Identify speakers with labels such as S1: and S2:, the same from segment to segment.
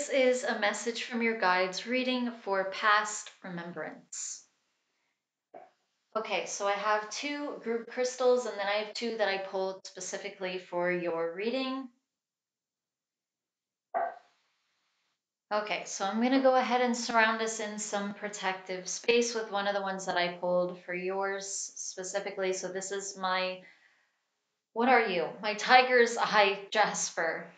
S1: this is a message from your guides reading for past remembrance. Okay, so I have two group crystals and then I have two that I pulled specifically for your reading. Okay, so I'm going to go ahead and surround us in some protective space with one of the ones that I pulled for yours specifically. So this is what are you? My tiger's eye jasper.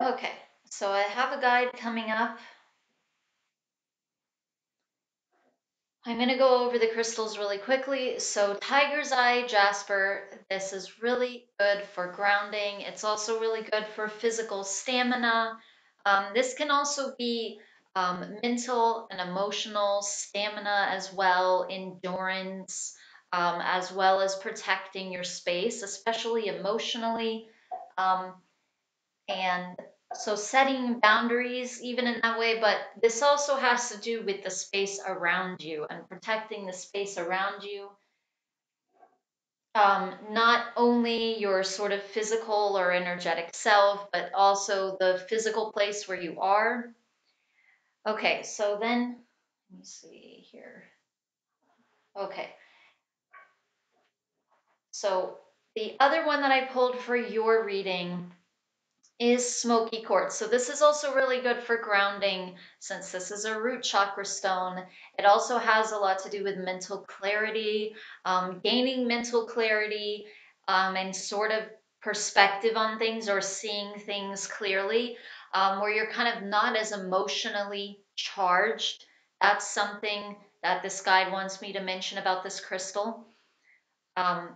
S1: Okay, so I have a guide coming up. I'm going to go over the crystals really quickly. So tiger's eye jasper, this is really good for grounding. It's also really good for physical stamina. This can also be mental and emotional stamina as well, endurance, as well as protecting your space, especially emotionally. Um, and so setting boundaries even in that way, but this also has to do with the space around you and protecting the space around you. Not only your sort of physical or energetic self, but also the physical place where you are. Okay, so then let me see here. Okay, so the other one that I pulled for your reading is smoky quartz. So this is also really good for grounding since this is a root chakra stone. It also has a lot to do with mental clarity, gaining mental clarity, and sort of perspective on things or seeing things clearly, where you're kind of not as emotionally charged. That's something that this guide wants me to mention about this crystal. Um,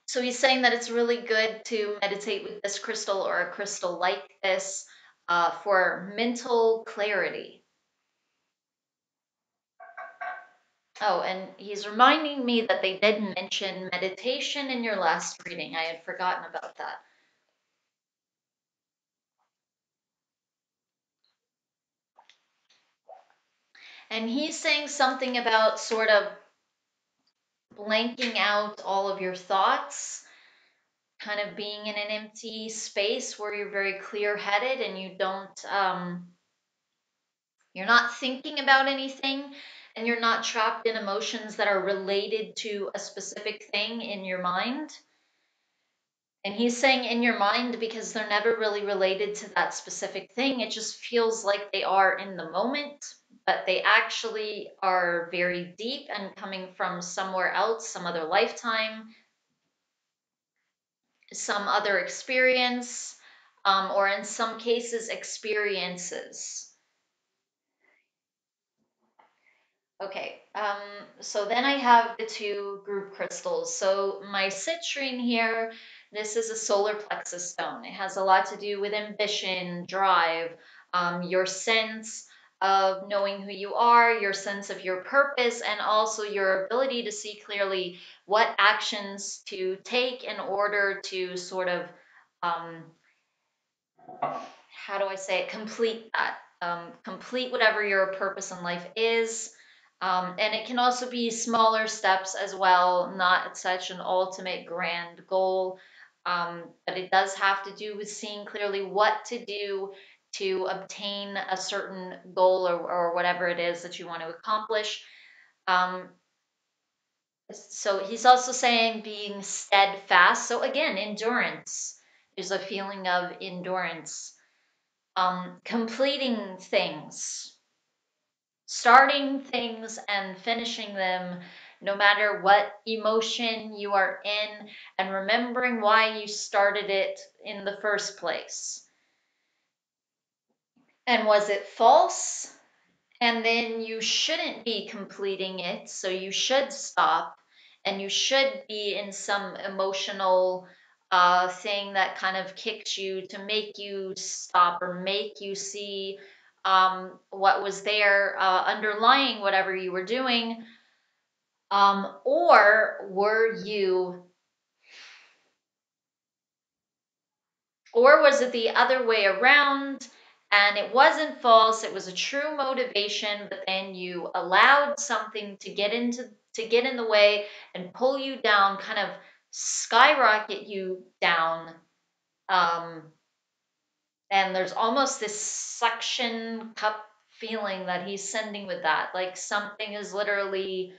S1: So he's saying that it's really good to meditate with this crystal or a crystal like this for mental clarity. Oh, and he's reminding me that they did mention meditation in your last reading. I had forgotten about that. And he's saying something about sort of blanking out all of your thoughts, kind of being in an empty space where you're very clear headed and you're not thinking about anything and you're not trapped in emotions that are related to a specific thing in your mind. And he's saying in your mind because they're never really related to that specific thing. It just feels like they are in the moment, but they actually are very deep and coming from somewhere else, some other lifetime, some other experience, or in some cases, experiences. Okay, so then I have the two group crystals. So my citrine here, this is a solar plexus stone. It has a lot to do with ambition, drive, your sense of knowing who you are, your sense of your purpose, and also your ability to see clearly what actions to take in order to sort of um, how do I say it, complete that, complete whatever your purpose in life is. And it can also be smaller steps as well, not such an ultimate grand goal. But it does have to do with seeing clearly what to do to obtain a certain goal or whatever it is that you want to accomplish. Um, so he's also saying being steadfast. So again, endurance. There's a feeling of endurance, completing things, starting things and finishing them, no matter what emotion you are in, and remembering why you started it in the first place. And was it false? And then you shouldn't be completing it. So you should stop, and you should be in some emotional thing that kind of kicks you to make you stop or make you see what was there underlying whatever you were doing. Or were you Or was it the other way around? And it wasn't false, it was a true motivation, but then you allowed something to get in the way and pull you down, kind of skyrocket you down. Um, and there's almost this suction cup feeling that he's sending with that. Like something is literally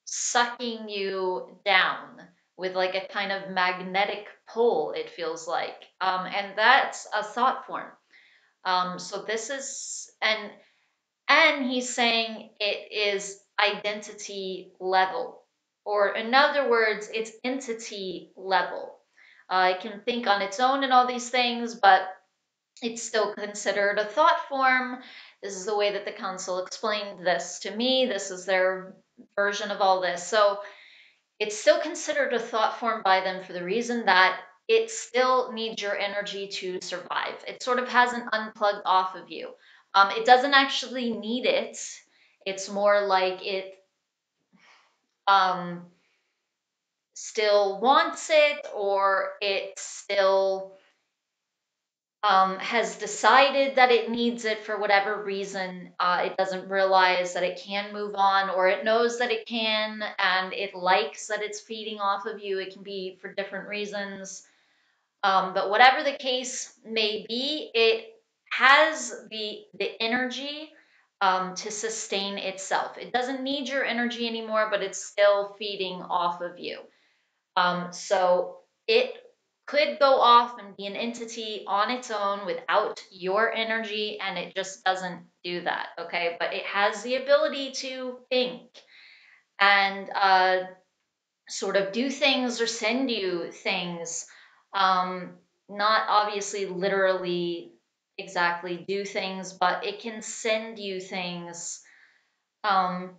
S1: sucking you down with like a kind of magnetic pull, it feels like. And that's a thought form. So this is, and he's saying it is identity level, or in other words, it's entity level. It can think on its own and all these things, but it's still considered a thought form. This is the way that the council explained this to me. This is their version of all this. So it's still considered a thought form by them for the reason that it still needs your energy to survive. It sort of hasn't unplugged off of you. It doesn't actually need it. It's more like it um, still wants it, or it still has decided that it needs it for whatever reason. It doesn't realize that it can move on, or it knows that it can, and it likes that it's feeding off of you. It can be for different reasons. But whatever the case may be, it has the energy to sustain itself. It doesn't need your energy anymore, but it's still feeding off of you. So it could go off and be an entity on its own without your energy, and it just doesn't do that. Okay, but it has the ability to think and sort of do things or send you things. Um, Not obviously literally exactly do things, but it can send you things. Um,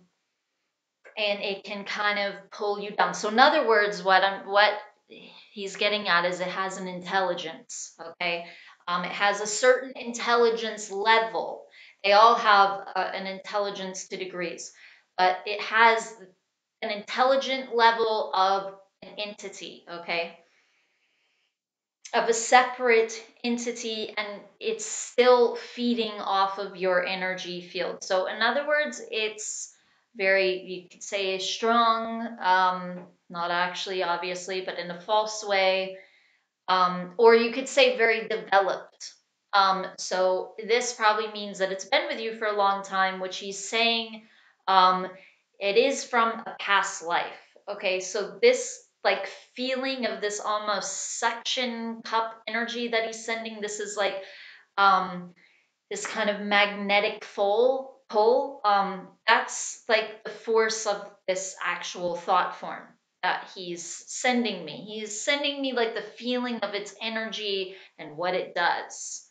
S1: and it can kind of pull you down. So in other words, what he's getting at is it has an intelligence. Okay, it has a certain intelligence level. They all have an intelligence to degrees, but it has an intelligent level of an entity. Okay, of a separate entity, and it's still feeding off of your energy field. So in other words, it's very, you could say, strong, not actually obviously, but in a false way, or you could say very developed. So this probably means that it's been with you for a long time, which he's saying um, it is from a past life. Okay, so this like feeling of this almost suction cup energy that he's sending, this is like um, this kind of magnetic pull. That's like the force of this actual thought form that he's sending me. He's sending me like the feeling of its energy and what it does.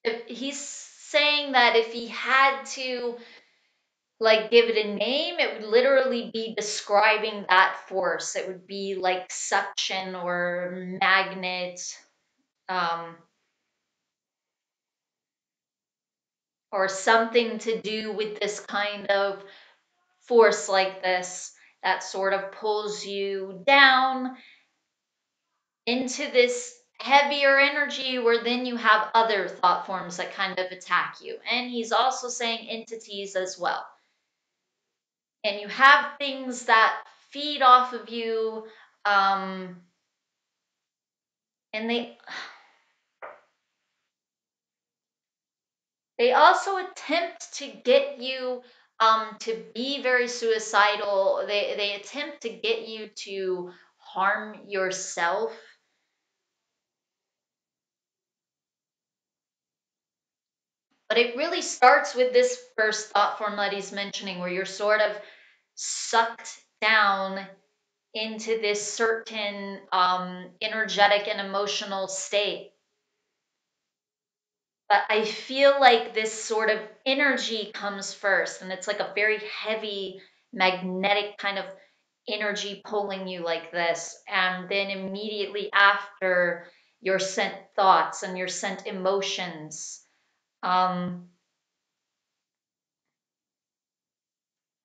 S1: If he's saying that if he had to like give it a name, it would literally be describing that force. It would be like suction or magnet. Um, or something to do with this kind of force like this that sort of pulls you down into this heavier energy, where then you have other thought forms that kind of attack you. And he's also saying entities as well. And you have things that feed off of you, um, and they also attempt to get you to be very suicidal. They attempt to get you to harm yourself. But it really starts with this first thought form that he's mentioning, where you're sort of sucked down into this certain energetic and emotional state. But I feel like this sort of energy comes first, and it's like a very heavy magnetic kind of energy pulling you like this. And then immediately after, your sent thoughts and your sent emotions. Um,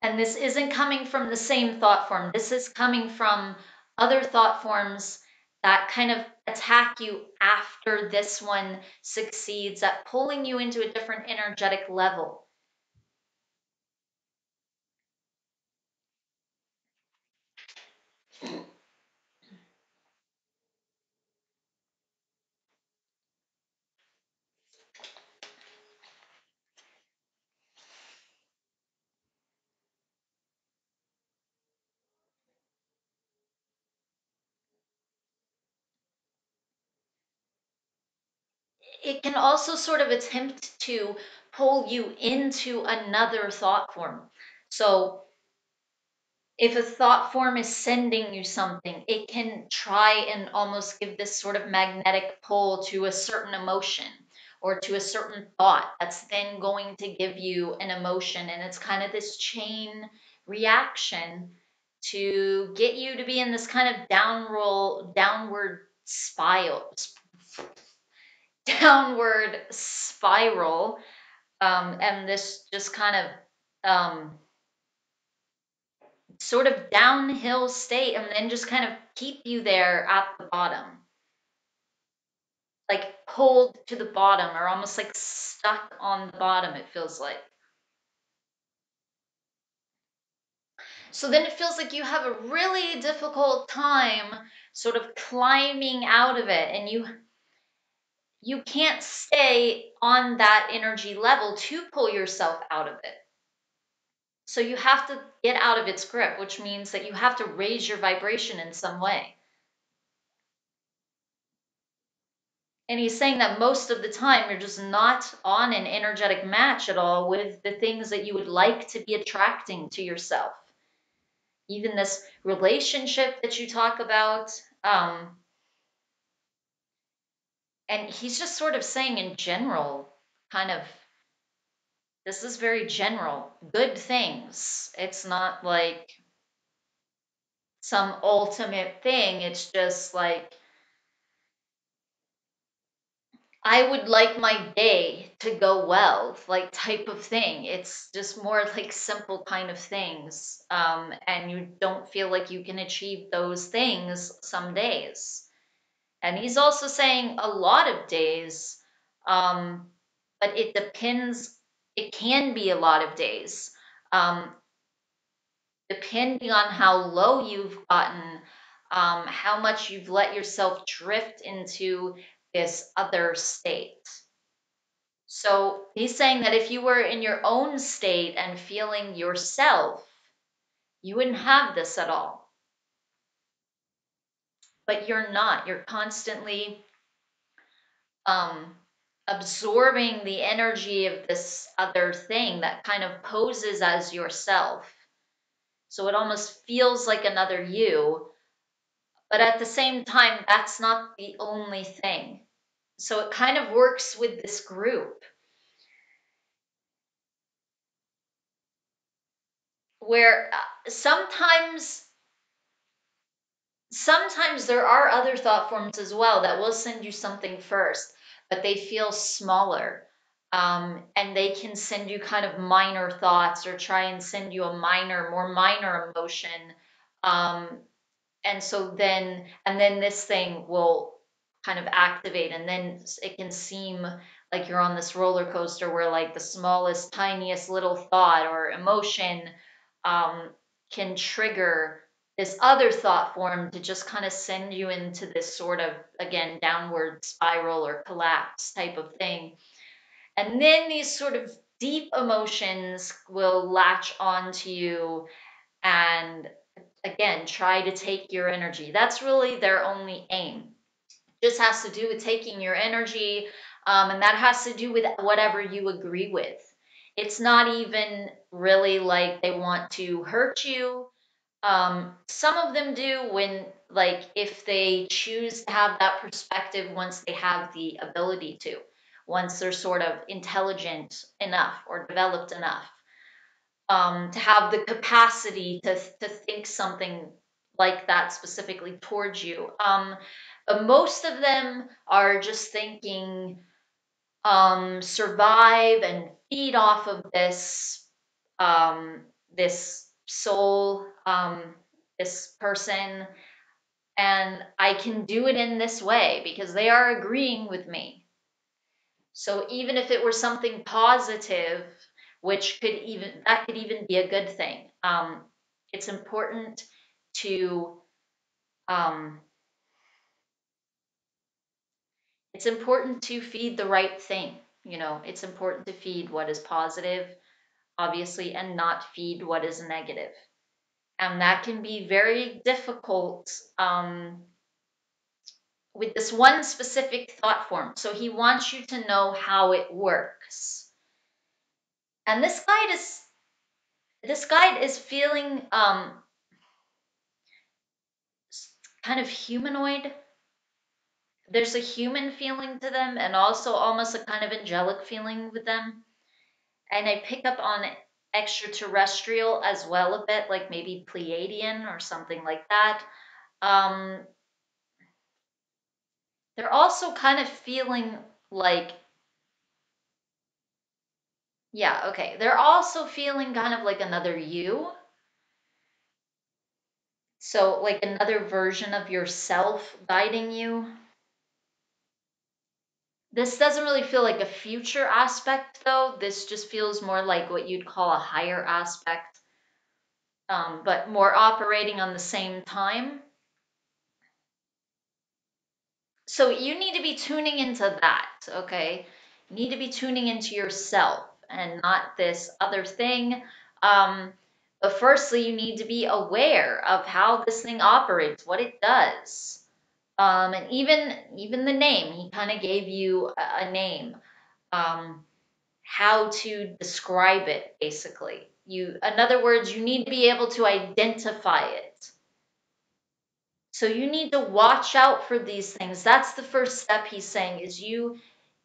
S1: and this isn't coming from the same thought form. This is coming from other thought forms that kind of attack you after this one succeeds at pulling you into a different energetic level. It can also sort of attempt to pull you into another thought form. So if a thought form is sending you something, it can try and almost give this sort of magnetic pull to a certain emotion or to a certain thought that's then going to give you an emotion. And it's kind of this chain reaction to get you to be in this kind of downward spiral, downward spiral, and this just kind of sort of downhill state, and then just kind of keep you there at the bottom, like pulled to the bottom or almost like stuck on the bottom, it feels like. So then it feels like you have a really difficult time sort of climbing out of it, and you can't stay on that energy level to pull yourself out of it. So you have to get out of its grip, which means that you have to raise your vibration in some way. And he's saying that most of the time you're just not on an energetic match at all with the things that you would like to be attracting to yourself. Even this relationship that you talk about. And he's just sort of saying in general, kind of, this is very general, good things. It's not like some ultimate thing. It's just like, I would like my day to go well, like type of thing. It's just more like simple kind of things. And you don't feel like you can achieve those things some days. And he's also saying a lot of days, um, but it depends. It can be a lot of days, um, depending on how low you've gotten, how much you've let yourself drift into this other state. So he's saying that if you were in your own state and feeling yourself, you wouldn't have this at all. But you're not. You're constantly um, absorbing the energy of this other thing that kind of poses as yourself. So it almost feels like another you. But at the same time, that's not the only thing. So it kind of works with this group where sometimes there are other thought forms as well that will send you something first, but they feel smaller. And they can send you kind of minor thoughts or try and send you a more minor emotion. Um, and so then this thing will kind of activate, and then it can seem like you're on this roller coaster where like the smallest tiniest little thought or emotion um, can trigger this other thought form to just kind of send you into this sort of, again, downward spiral or collapse type of thing. And then these sort of deep emotions will latch onto you and, again, try to take your energy. That's really their only aim. Just has to do with taking your energy, and that has to do with whatever you agree with. It's not even really like they want to hurt you. Some of them do when, like, if they choose to have that perspective once they have the ability to. once they're sort of intelligent enough or developed enough to have the capacity to think something like that specifically towards you. Most of them are just thinking survive and feed off of um, this soul, this person, and I can do it in this way because they are agreeing with me. So even if it were something positive, which could even be a good thing, it's important to um, it's important to feed the right thing. You know, it's important to feed what is positive, obviously, and not feed what is negative. And that can be very difficult with this one specific thought form. So he wants you to know how it works. And this guide is feeling kind of humanoid. There's a human feeling to them and also almost a kind of angelic feeling with them. And I pick up on extraterrestrial as well a bit, like maybe Pleiadian or something like that. Um, they're also kind of feeling like, yeah, okay. They're also feeling kind of like another you. So, like another version of yourself guiding you. This doesn't really feel like a future aspect, though. This just feels more like what you'd call a higher aspect, but more operating on the same time. So you need to be tuning into that, okay? You need to be tuning into yourself and not this other thing. But firstly, you need to be aware of how this thing operates, what it does. And even the name, he kind of gave you a name. Um, how to describe it, basically. In other words, you need to be able to identify it. So you need to watch out for these things. That's the first step he's saying is you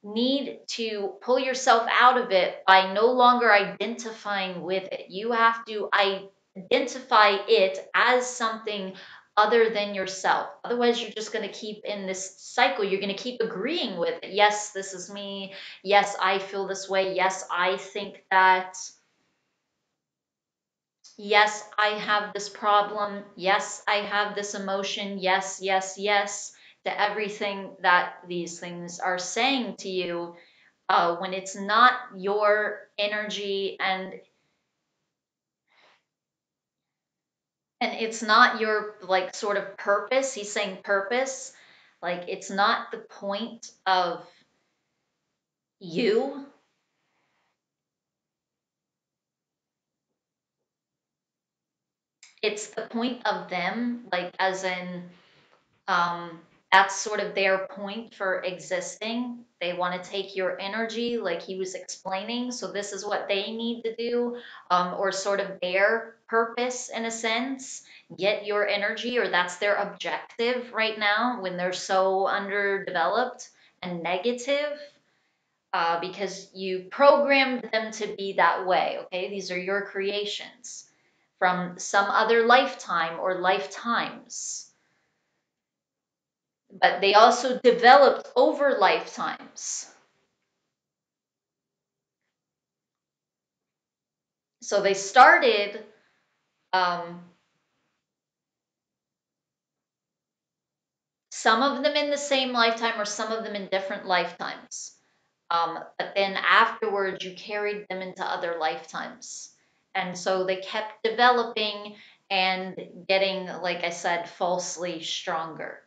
S1: need to pull yourself out of it by no longer identifying with it. You have to identify it as something other than yourself. Otherwise, you're just going to keep in this cycle. You're going to keep agreeing with it. Yes, this is me. Yes, I feel this way. Yes, I think that. Yes, I have this problem. Yes, I have this emotion. Yes, yes, yes to everything that these things are saying to you when it's not your energy and it's not your like sort of purpose. He's saying purpose, like it's not the point of you. It's the point of them, like as in um, that's sort of their point for existing. They want to take your energy, like he was explaining. So this is what they need to do, or sort of their purpose in a sense. Get your energy, or that's their objective right now when they're so underdeveloped and negative. Because you programmed them to be that way, okay? These are your creations from some other lifetime or lifetimes, but they also developed over lifetimes. So they started um, some of them in the same lifetime or some of them in different lifetimes. But then afterwards, you carried them into other lifetimes. And so they kept developing and getting, like I said, falsely stronger.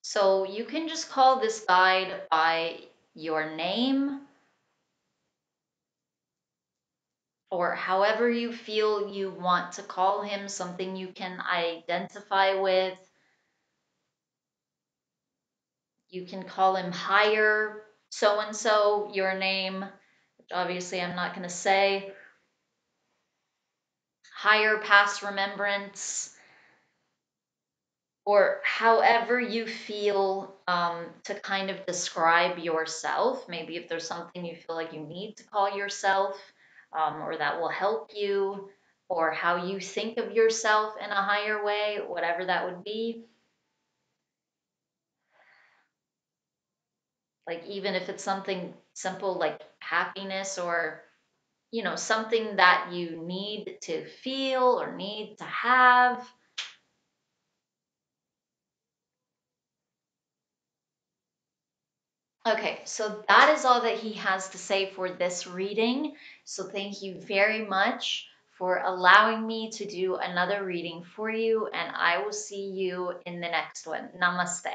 S1: So you can just call this guide by your name or however you feel you want to call him, something you can identify with. You can call him higher so and so, your name, which obviously I'm not going to say, higher past remembrance, or however you feel to kind of describe yourself. Maybe if there's something you feel like you need to call yourself, or that will help you, or how you think of yourself in a higher way, whatever that would be. Like, even if it's something simple like happiness, or something that you need to feel or need to have. Okay, so that is all that he has to say for this reading. So thank you very much for allowing me to do another reading for you, and I will see you in the next one. Namaste.